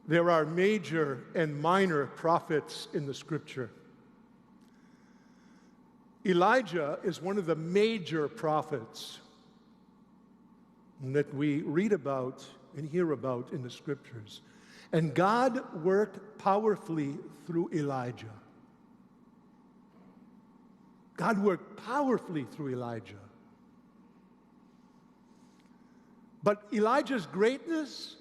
There are major and minor prophets in the Scripture. Elijah is one of the major prophets that we read about and hear about in the Scriptures. And God worked powerfully through Elijah. God worked powerfully through Elijah. But Elijah's greatness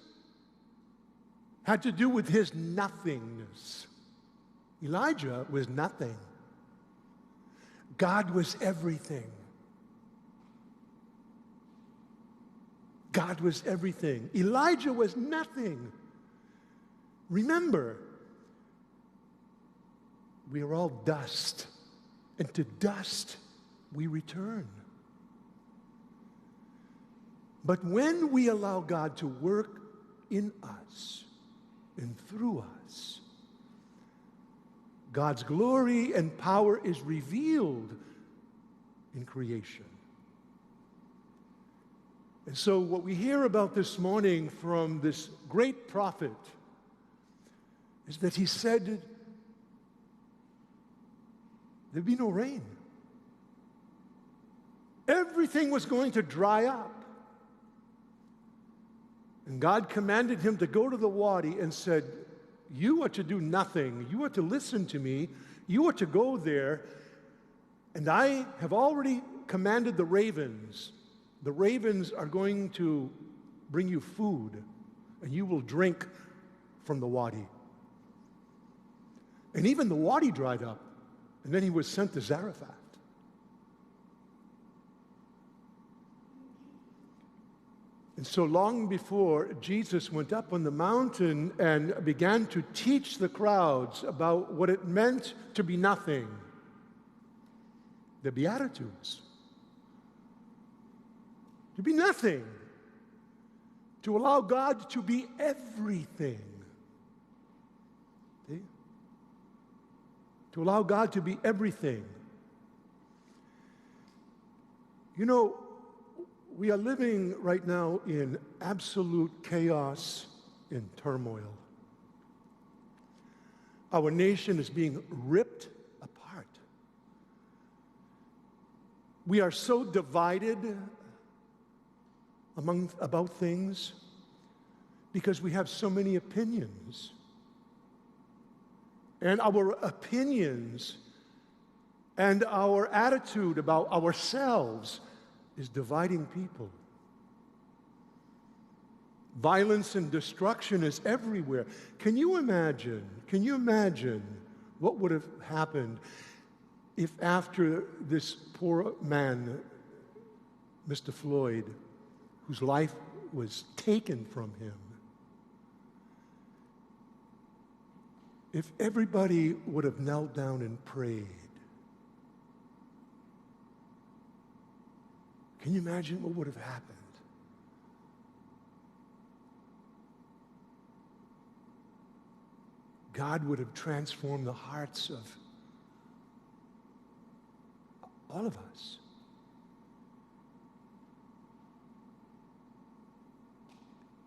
had to do with his nothingness. Elijah was nothing. God was everything. God was everything. Elijah was nothing. Remember, we are all dust, and to dust we return. But when we allow God to work in us and through us, God's glory and power is revealed in creation. And so what we hear about this morning from this great prophet is that he said there'd be no rain. Everything was going to dry up. And God commanded him to go to the wadi and said, you are to do nothing. You are to listen to me. You are to go there. And I have already commanded the ravens. The ravens are going to bring you food, and you will drink from the wadi. And even the wadi dried up, and then he was sent to Zarephath. And so long before Jesus went up on the mountain and began to teach the crowds about what it meant to be nothing, the Beatitudes, to be nothing, to allow God to be everything. See? To allow God to be everything. You know, we are living right now in absolute chaos and turmoil. Our nation is being ripped apart. We are so divided about things because we have so many opinions. And our opinions and our attitude about ourselves is dividing people. Violence and destruction is everywhere. Can you imagine what would have happened if after this poor man, Mr. Floyd, whose life was taken from him, if everybody would have knelt down and prayed? Can you imagine what would have happened? God would have transformed the hearts of all of us.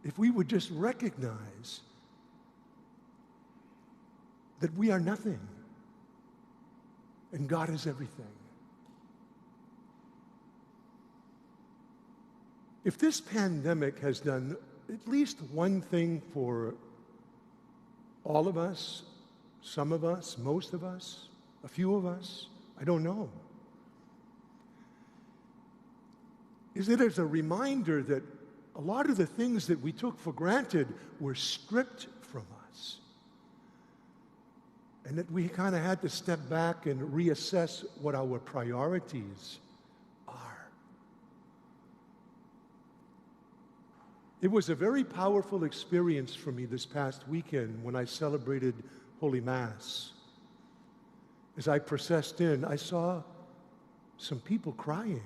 If we would just recognize that we are nothing and God is everything. If this pandemic has done at least one thing for all of us, some of us, most of us, a few of us, I don't know, is that it's a reminder that a lot of the things that we took for granted were stripped from us. And that we kind of had to step back and reassess what our priorities are. It was a very powerful experience for me this past weekend when I celebrated Holy Mass. As I processed in, I saw some people crying.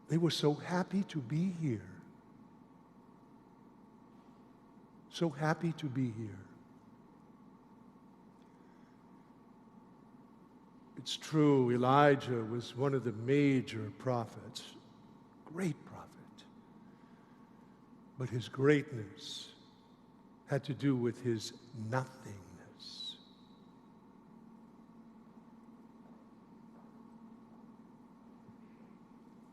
They were so happy to be here. So happy to be here. It's true, Elijah was one of the major prophets, great prophet. But his greatness had to do with his nothing.